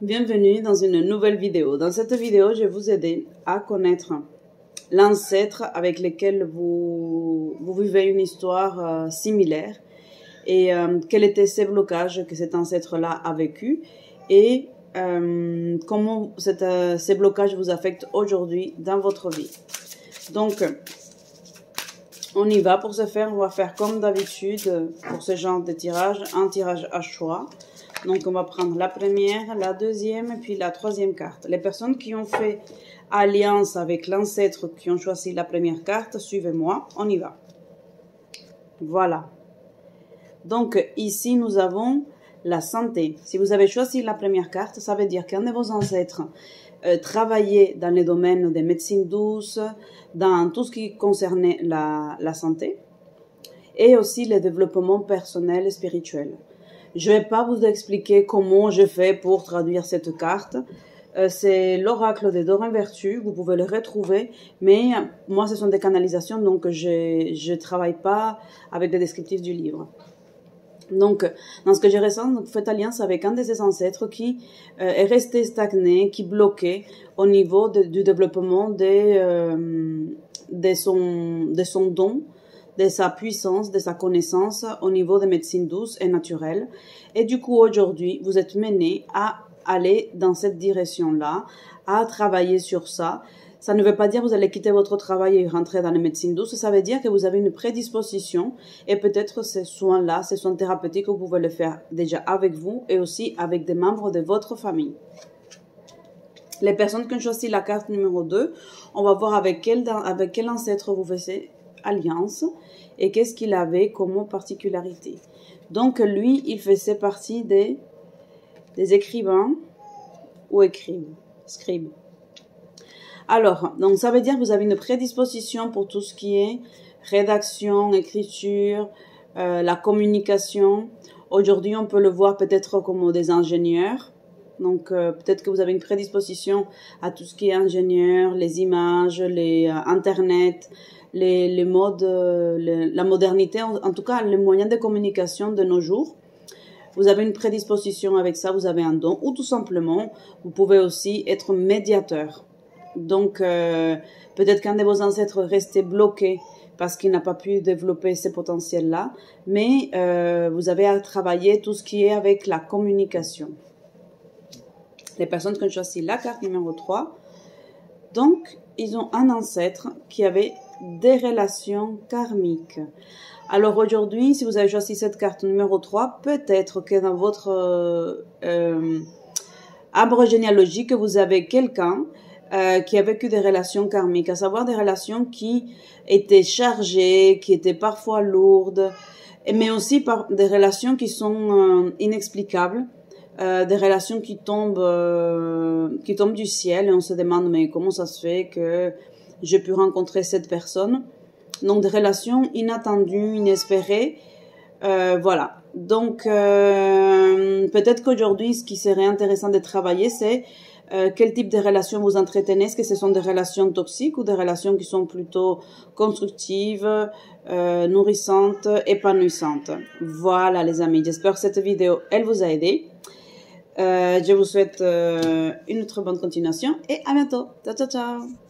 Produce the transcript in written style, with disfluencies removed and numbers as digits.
Bienvenue dans une nouvelle vidéo. Dans cette vidéo, je vais vous aider à connaître l'ancêtre avec lequel vous vivez une histoire similaire et quels étaient ces blocages que cet ancêtre-là a vécu et comment ces blocages vous affectent aujourd'hui dans votre vie. Donc, on y va. Pour ce faire, on va faire comme d'habitude pour ce genre de tirage, un tirage à choix. Donc, on va prendre la première, la deuxième et puis la troisième carte. Les personnes qui ont fait alliance avec l'ancêtre, qui ont choisi la première carte, suivez-moi, on y va. Voilà. Donc, ici, nous avons la santé. Si vous avez choisi la première carte, ça veut dire qu'un de vos ancêtres travaillait dans les domaines des médecines douces, dans tout ce qui concernait la santé et aussi le développement personnel et spirituel. Je ne vais pas vous expliquer comment je fais pour traduire cette carte. C'est l'oracle des Dorins Vertus, vous pouvez le retrouver, mais moi ce sont des canalisations, donc je ne travaille pas avec les descriptifs du livre. Donc, dans ce que je ressens, vous faites alliance avec un de ses ancêtres qui est resté stagné, qui bloquait au niveau du développement de son don, de sa puissance, de sa connaissance au niveau des médecines douces et naturelles. Et du coup, aujourd'hui, vous êtes mené à aller dans cette direction-là, à travailler sur ça. Ça ne veut pas dire que vous allez quitter votre travail et rentrer dans les médecines douces. Ça veut dire que vous avez une prédisposition et peut-être ces soins-là, ces soins thérapeutiques, vous pouvez le faire déjà avec vous et aussi avec des membres de votre famille. Les personnes qui ont choisi la carte numéro 2, on va voir avec quel ancêtre vous faites alliance et qu'est-ce qu'il avait comme particularité. Donc lui, il faisait partie des écrivains ou scribes. Alors, donc ça veut dire que vous avez une prédisposition pour tout ce qui est rédaction, écriture, la communication. Aujourd'hui, on peut le voir peut-être comme des ingénieurs. Donc, peut-être que vous avez une prédisposition à tout ce qui est ingénieur, les images, Internet, les modes, la modernité, en tout cas, les moyens de communication de nos jours. Vous avez une prédisposition avec ça, vous avez un don, ou tout simplement, vous pouvez aussi être médiateur. Donc, peut-être qu'un de vos ancêtres restait bloqué parce qu'il n'a pas pu développer ces potentiels-là, mais vous avez à travailler tout ce qui est avec la communication. Les personnes qui ont choisi la carte numéro 3, donc, ils ont un ancêtre qui avait des relations karmiques. Alors aujourd'hui, si vous avez choisi cette carte numéro 3, peut-être que dans votre arbre généalogique, vous avez quelqu'un qui a vécu des relations karmiques, à savoir des relations qui étaient chargées, qui étaient parfois lourdes, mais aussi des relations qui sont inexplicables, des relations qui tombent du ciel et on se demande mais comment ça se fait que j'ai pu rencontrer cette personne. Donc des relations inattendues, inespérées, voilà. Donc peut-être qu'aujourd'hui ce qui serait intéressant de travailler c'est quel type de relations vous entretenez. Est-ce que ce sont des relations toxiques ou des relations qui sont plutôt constructives, nourrissantes, épanouissantes. Voilà les amis, j'espère que cette vidéo elle vous a aidé. Je vous souhaite une très bonne continuation et à bientôt. Ciao, ciao, ciao.